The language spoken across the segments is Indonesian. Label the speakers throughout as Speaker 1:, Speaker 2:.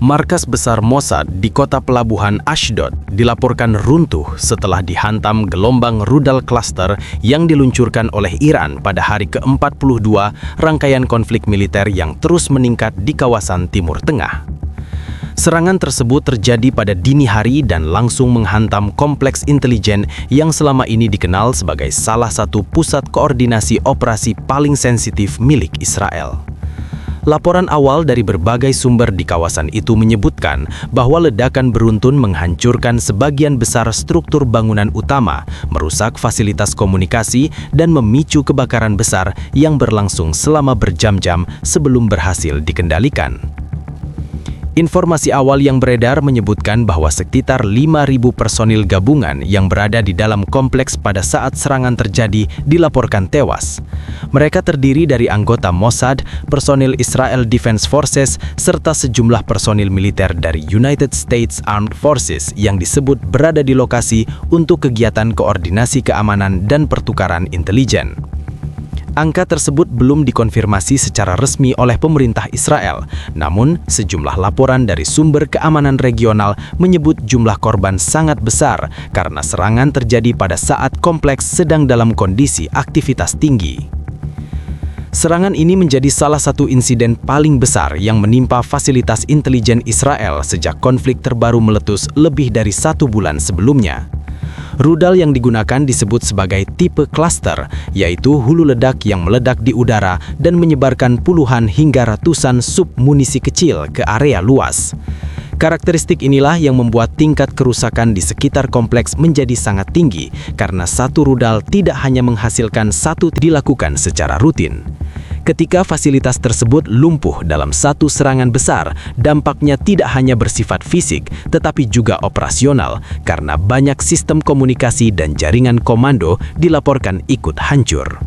Speaker 1: Markas besar Mossad di kota pelabuhan Ashdod dilaporkan runtuh setelah dihantam gelombang rudal cluster yang diluncurkan oleh Iran pada hari ke-42 rangkaian konflik militer yang terus meningkat di kawasan Timur Tengah. Serangan tersebut terjadi pada dini hari dan langsung menghantam kompleks intelijen yang selama ini dikenal sebagai salah satu pusat koordinasi operasi paling sensitif milik Israel. Laporan awal dari berbagai sumber di kawasan itu menyebutkan bahwa ledakan beruntun menghancurkan sebagian besar struktur bangunan utama, merusak fasilitas komunikasi, dan memicu kebakaran besar yang berlangsung selama berjam-jam sebelum berhasil dikendalikan. Informasi awal yang beredar menyebutkan bahwa sekitar 5.000 personil gabungan yang berada di dalam kompleks pada saat serangan terjadi dilaporkan tewas. Mereka terdiri dari anggota Mossad, personil Israel Defense Forces, serta sejumlah personil militer dari United States Armed Forces yang disebut berada di lokasi untuk kegiatan koordinasi keamanan dan pertukaran intelijen. Angka tersebut belum dikonfirmasi secara resmi oleh pemerintah Israel, namun sejumlah laporan dari sumber keamanan regional menyebut jumlah korban sangat besar karena serangan terjadi pada saat kompleks sedang dalam kondisi aktivitas tinggi. Serangan ini menjadi salah satu insiden paling besar yang menimpa fasilitas intelijen Israel sejak konflik terbaru meletus lebih dari 1 bulan sebelumnya. Rudal yang digunakan disebut sebagai tipe cluster, yaitu hulu ledak yang meledak di udara dan menyebarkan puluhan hingga ratusan sub-munisi kecil ke area luas. Karakteristik inilah yang membuat tingkat kerusakan di sekitar kompleks menjadi sangat tinggi karena satu rudal tidak hanya menghasilkan satu dilakukan secara rutin. Ketika fasilitas tersebut lumpuh dalam satu serangan besar, dampaknya tidak hanya bersifat fisik, tetapi juga operasional, karena banyak sistem komunikasi dan jaringan komando dilaporkan ikut hancur.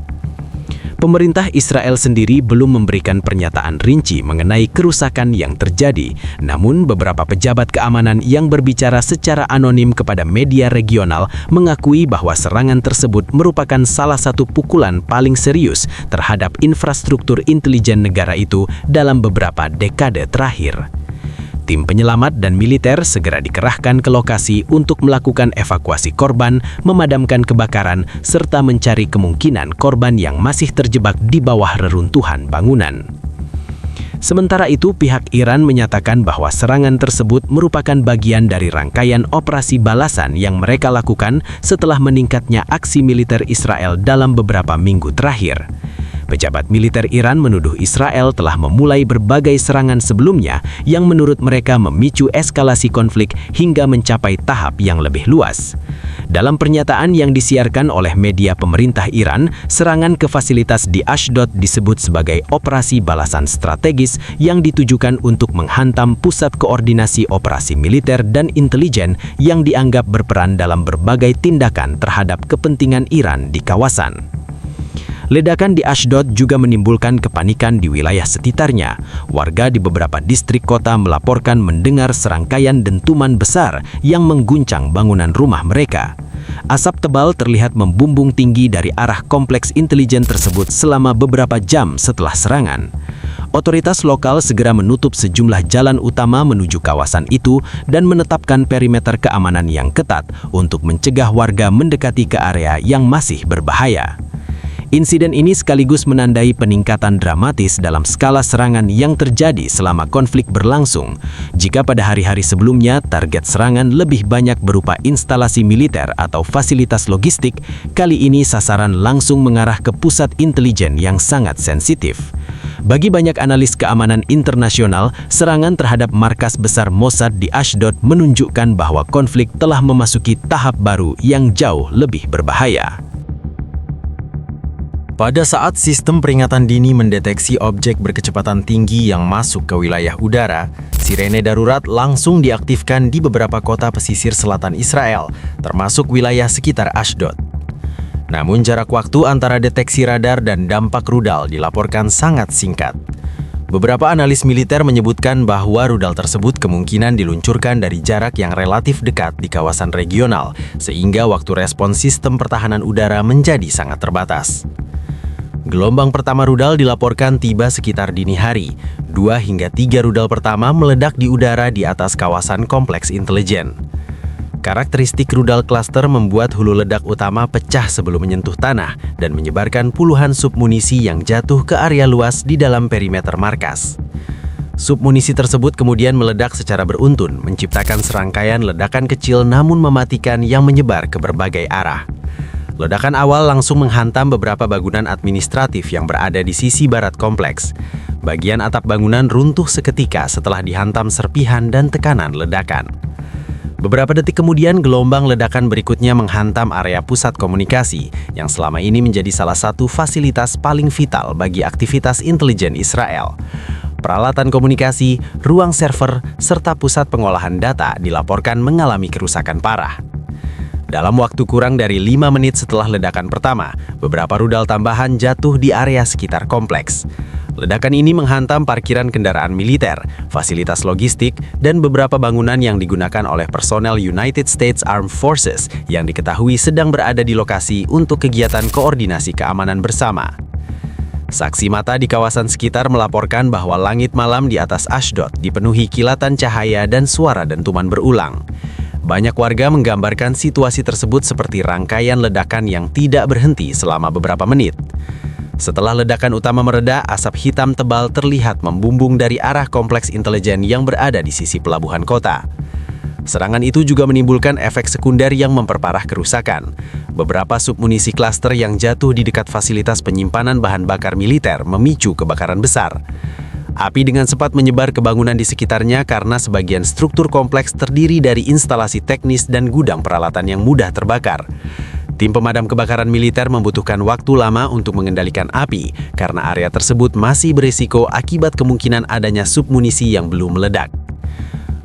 Speaker 1: Pemerintah Israel sendiri belum memberikan pernyataan rinci mengenai kerusakan yang terjadi, namun beberapa pejabat keamanan yang berbicara secara anonim kepada media regional mengakui bahwa serangan tersebut merupakan salah satu pukulan paling serius terhadap infrastruktur intelijen negara itu dalam beberapa dekade terakhir. Tim penyelamat dan militer segera dikerahkan ke lokasi untuk melakukan evakuasi korban, memadamkan kebakaran, serta mencari kemungkinan korban yang masih terjebak di bawah reruntuhan bangunan. Sementara itu, pihak Iran menyatakan bahwa serangan tersebut merupakan bagian dari rangkaian operasi balasan yang mereka lakukan setelah meningkatnya aksi militer Israel dalam beberapa minggu terakhir. Pejabat militer Iran menuduh Israel telah memulai berbagai serangan sebelumnya yang menurut mereka memicu eskalasi konflik hingga mencapai tahap yang lebih luas. Dalam pernyataan yang disiarkan oleh media pemerintah Iran, serangan ke fasilitas di Ashdod disebut sebagai operasi balasan strategis yang ditujukan untuk menghantam pusat koordinasi operasi militer dan intelijen yang dianggap berperan dalam berbagai tindakan terhadap kepentingan Iran di kawasan. Ledakan di Ashdod juga menimbulkan kepanikan di wilayah sekitarnya. Warga di beberapa distrik kota melaporkan mendengar serangkaian dentuman besar yang mengguncang bangunan rumah mereka. Asap tebal terlihat membumbung tinggi dari arah kompleks intelijen tersebut selama beberapa jam setelah serangan. Otoritas lokal segera menutup sejumlah jalan utama menuju kawasan itu dan menetapkan perimeter keamanan yang ketat untuk mencegah warga mendekati ke area yang masih berbahaya. Insiden ini sekaligus menandai peningkatan dramatis dalam skala serangan yang terjadi selama konflik berlangsung. Jika pada hari-hari sebelumnya target serangan lebih banyak berupa instalasi militer atau fasilitas logistik, kali ini sasaran langsung mengarah ke pusat intelijen yang sangat sensitif. Bagi banyak analis keamanan internasional, serangan terhadap markas besar Mossad di Ashdod menunjukkan bahwa konflik telah memasuki tahap baru yang jauh lebih berbahaya.
Speaker 2: Pada saat sistem peringatan dini mendeteksi objek berkecepatan tinggi yang masuk ke wilayah udara, sirene darurat langsung diaktifkan di beberapa kota pesisir selatan Israel, termasuk wilayah sekitar Ashdod. Namun jarak waktu antara deteksi radar dan dampak rudal dilaporkan sangat singkat. Beberapa analis militer menyebutkan bahwa rudal tersebut kemungkinan diluncurkan dari jarak yang relatif dekat di kawasan regional, sehingga waktu respons sistem pertahanan udara menjadi sangat terbatas. Gelombang pertama rudal dilaporkan tiba sekitar dini hari. 2 hingga 3 rudal pertama meledak di udara di atas kawasan kompleks intelijen. Karakteristik rudal cluster membuat hulu ledak utama pecah sebelum menyentuh tanah dan menyebarkan puluhan submunisi yang jatuh ke area luas di dalam perimeter markas. Submunisi tersebut kemudian meledak secara beruntun, menciptakan serangkaian ledakan kecil namun mematikan yang menyebar ke berbagai arah. Ledakan awal langsung menghantam beberapa bangunan administratif yang berada di sisi barat kompleks. Bagian atap bangunan runtuh seketika setelah dihantam serpihan dan tekanan ledakan. Beberapa detik kemudian, gelombang ledakan berikutnya menghantam area pusat komunikasi yang selama ini menjadi salah satu fasilitas paling vital bagi aktivitas intelijen Israel. Peralatan komunikasi, ruang server, serta pusat pengolahan data dilaporkan mengalami kerusakan parah. Dalam waktu kurang dari 5 menit setelah ledakan pertama, beberapa rudal tambahan jatuh di area sekitar kompleks. Ledakan ini menghantam parkiran kendaraan militer, fasilitas logistik, dan beberapa bangunan yang digunakan oleh personel United States Armed Forces yang diketahui sedang berada di lokasi untuk kegiatan koordinasi keamanan bersama. Saksi mata di kawasan sekitar melaporkan bahwa langit malam di atas Ashdod dipenuhi kilatan cahaya dan suara dentuman berulang. Banyak warga menggambarkan situasi tersebut seperti rangkaian ledakan yang tidak berhenti selama beberapa menit. Setelah ledakan utama mereda, asap hitam tebal terlihat membumbung dari arah kompleks intelijen yang berada di sisi pelabuhan kota. Serangan itu juga menimbulkan efek sekunder yang memperparah kerusakan. Beberapa submunisi klaster yang jatuh di dekat fasilitas penyimpanan bahan bakar militer memicu kebakaran besar. Api dengan cepat menyebar ke bangunan di sekitarnya karena sebagian struktur kompleks terdiri dari instalasi teknis dan gudang peralatan yang mudah terbakar. Tim pemadam kebakaran militer membutuhkan waktu lama untuk mengendalikan api karena area tersebut masih berisiko akibat kemungkinan adanya submunisi yang belum meledak.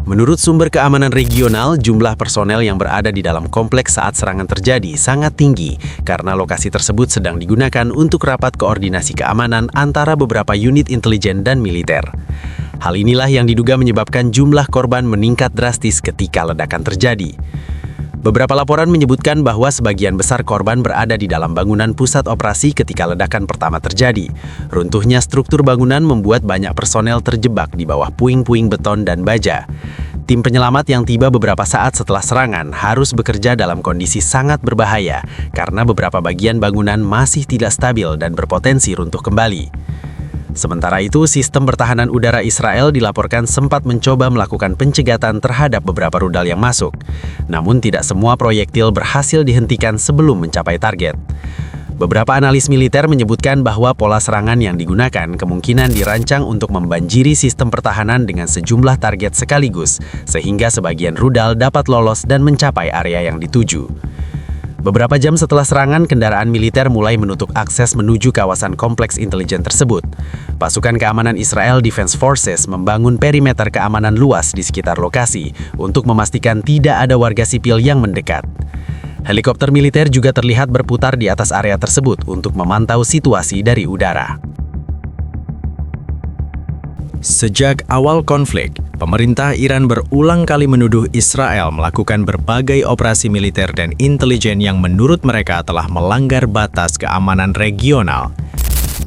Speaker 2: Menurut sumber keamanan regional, jumlah personel yang berada di dalam kompleks saat serangan terjadi sangat tinggi karena lokasi tersebut sedang digunakan untuk rapat koordinasi keamanan antara beberapa unit intelijen dan militer. Hal inilah yang diduga menyebabkan jumlah korban meningkat drastis ketika ledakan terjadi. Beberapa laporan menyebutkan bahwa sebagian besar korban berada di dalam bangunan pusat operasi ketika ledakan pertama terjadi. Runtuhnya struktur bangunan membuat banyak personel terjebak di bawah puing-puing beton dan baja. Tim penyelamat yang tiba beberapa saat setelah serangan harus bekerja dalam kondisi sangat berbahaya karena beberapa bagian bangunan masih tidak stabil dan berpotensi runtuh kembali. Sementara itu, sistem pertahanan udara Israel dilaporkan sempat mencoba melakukan pencegatan terhadap beberapa rudal yang masuk. Namun tidak semua proyektil berhasil dihentikan sebelum mencapai target. Beberapa analis militer menyebutkan bahwa pola serangan yang digunakan kemungkinan dirancang untuk membanjiri sistem pertahanan dengan sejumlah target sekaligus, sehingga sebagian rudal dapat lolos dan mencapai area yang dituju. Beberapa jam setelah serangan, kendaraan militer mulai menutup akses menuju kawasan kompleks intelijen tersebut. Pasukan keamanan Israel Defense Forces membangun perimeter keamanan luas di sekitar lokasi untuk memastikan tidak ada warga sipil yang mendekat. Helikopter militer juga terlihat berputar di atas area tersebut untuk memantau situasi dari udara. Sejak awal konflik, pemerintah Iran berulang kali menuduh Israel melakukan berbagai operasi militer dan intelijen yang menurut mereka telah melanggar batas keamanan regional.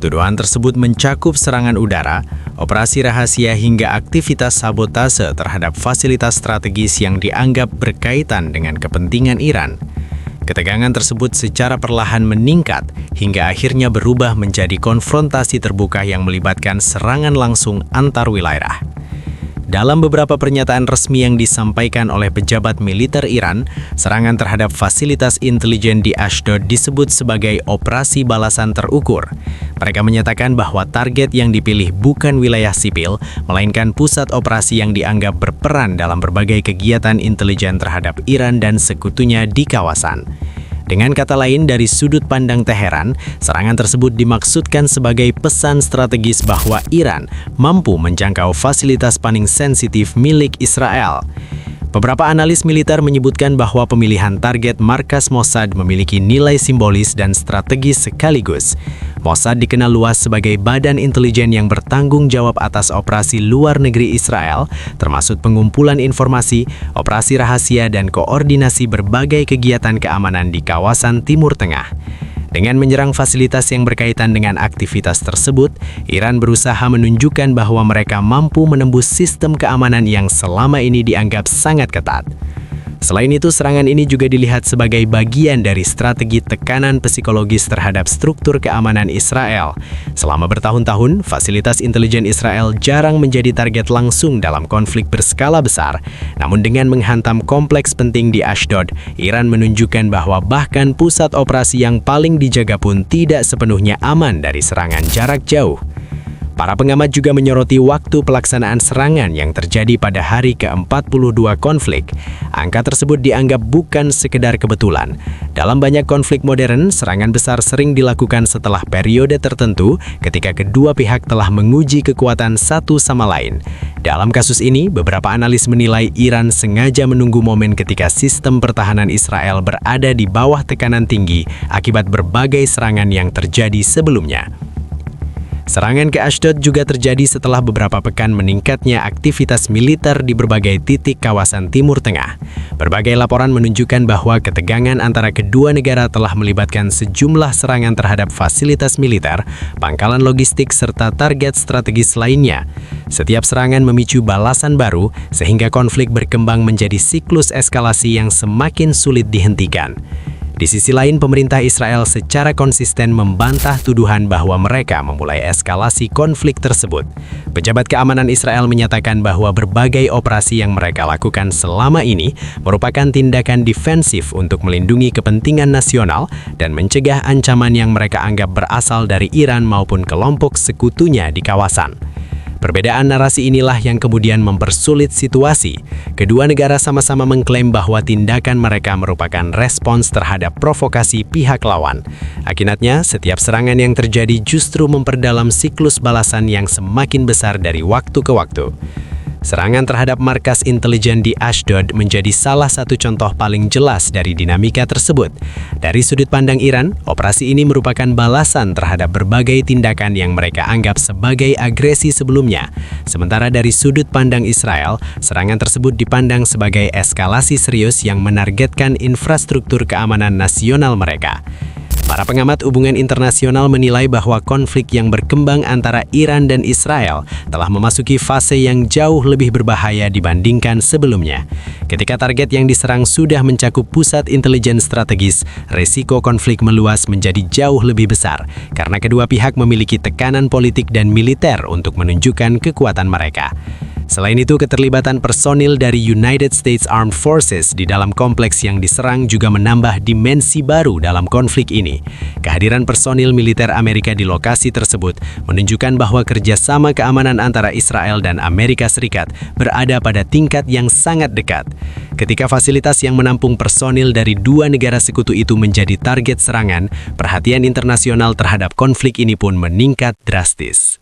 Speaker 2: Tuduhan tersebut mencakup serangan udara, operasi rahasia hingga aktivitas sabotase terhadap fasilitas strategis yang dianggap berkaitan dengan kepentingan Iran. Ketegangan tersebut secara perlahan meningkat hingga akhirnya berubah menjadi konfrontasi terbuka yang melibatkan serangan langsung antar wilayah. Dalam beberapa pernyataan resmi yang disampaikan oleh pejabat militer Iran, serangan terhadap fasilitas intelijen di Ashdod disebut sebagai operasi balasan terukur. Mereka menyatakan bahwa target yang dipilih bukan wilayah sipil, melainkan pusat operasi yang dianggap berperan dalam berbagai kegiatan intelijen terhadap Iran dan sekutunya di kawasan. Dengan kata lain, dari sudut pandang Teheran, serangan tersebut dimaksudkan sebagai pesan strategis bahwa Iran mampu menjangkau fasilitas paling sensitif milik Israel. Beberapa analis militer menyebutkan bahwa pemilihan target markas Mossad memiliki nilai simbolis dan strategis sekaligus. Mossad dikenal luas sebagai badan intelijen yang bertanggung jawab atas operasi luar negeri Israel, termasuk pengumpulan informasi, operasi rahasia, dan koordinasi berbagai kegiatan keamanan di kawasan Timur Tengah.
Speaker 1: Dengan menyerang fasilitas yang berkaitan dengan aktivitas tersebut, Iran berusaha menunjukkan bahwa mereka mampu menembus sistem keamanan yang selama ini dianggap sangat ketat. Selain itu, serangan ini juga dilihat sebagai bagian dari strategi tekanan psikologis terhadap struktur keamanan Israel. Selama bertahun-tahun, fasilitas intelijen Israel jarang menjadi target langsung dalam konflik berskala besar. Namun dengan menghantam kompleks penting di Ashdod, Iran menunjukkan bahwa bahkan pusat operasi yang paling dijaga pun tidak sepenuhnya aman dari serangan jarak jauh. Para pengamat juga menyoroti waktu pelaksanaan serangan yang terjadi pada hari ke-42 konflik. Angka tersebut dianggap bukan sekedar kebetulan. Dalam banyak konflik modern, serangan besar sering dilakukan setelah periode tertentu ketika kedua pihak telah menguji kekuatan satu sama lain. Dalam kasus ini, beberapa analis menilai Iran sengaja menunggu momen ketika sistem pertahanan Israel berada di bawah tekanan tinggi akibat berbagai serangan yang terjadi sebelumnya. Serangan ke Ashdod juga terjadi setelah beberapa pekan meningkatnya aktivitas militer di berbagai titik kawasan Timur Tengah. Berbagai laporan menunjukkan bahwa ketegangan antara kedua negara telah melibatkan sejumlah serangan terhadap fasilitas militer, pangkalan logistik, serta target strategis lainnya. Setiap serangan memicu balasan baru, sehingga konflik berkembang menjadi siklus eskalasi yang semakin sulit dihentikan. Di sisi lain, pemerintah Israel secara konsisten membantah tuduhan bahwa mereka memulai eskalasi konflik tersebut. Pejabat keamanan Israel menyatakan bahwa berbagai operasi yang mereka lakukan selama ini merupakan tindakan defensif untuk melindungi kepentingan nasional dan mencegah ancaman yang mereka anggap berasal dari Iran maupun kelompok sekutunya di kawasan. Perbedaan narasi inilah yang kemudian mempersulit situasi. Kedua negara sama-sama mengklaim bahwa tindakan mereka merupakan respons terhadap provokasi pihak lawan. Akibatnya, setiap serangan yang terjadi justru memperdalam siklus balasan yang semakin besar dari waktu ke waktu. Serangan terhadap markas intelijen di Ashdod menjadi salah satu contoh paling jelas dari dinamika tersebut. Dari sudut pandang Iran, operasi ini merupakan balasan terhadap berbagai tindakan yang mereka anggap sebagai agresi sebelumnya. Sementara dari sudut pandang Israel, serangan tersebut dipandang sebagai eskalasi serius yang menargetkan infrastruktur keamanan nasional mereka. Para pengamat hubungan internasional menilai bahwa konflik yang berkembang antara Iran dan Israel telah memasuki fase yang jauh lebih berbahaya dibandingkan sebelumnya. Ketika target yang diserang sudah mencakup pusat intelijen strategis, risiko konflik meluas menjadi jauh lebih besar karena kedua pihak memiliki tekanan politik dan militer untuk menunjukkan kekuatan mereka. Selain itu, keterlibatan personil dari United States Armed Forces di dalam kompleks yang diserang juga menambah dimensi baru dalam konflik ini. Kehadiran personil militer Amerika di lokasi tersebut menunjukkan bahwa kerjasama keamanan antara Israel dan Amerika Serikat berada pada tingkat yang sangat dekat. Ketika fasilitas yang menampung personil dari dua negara sekutu itu menjadi target serangan, perhatian internasional terhadap konflik ini pun meningkat drastis.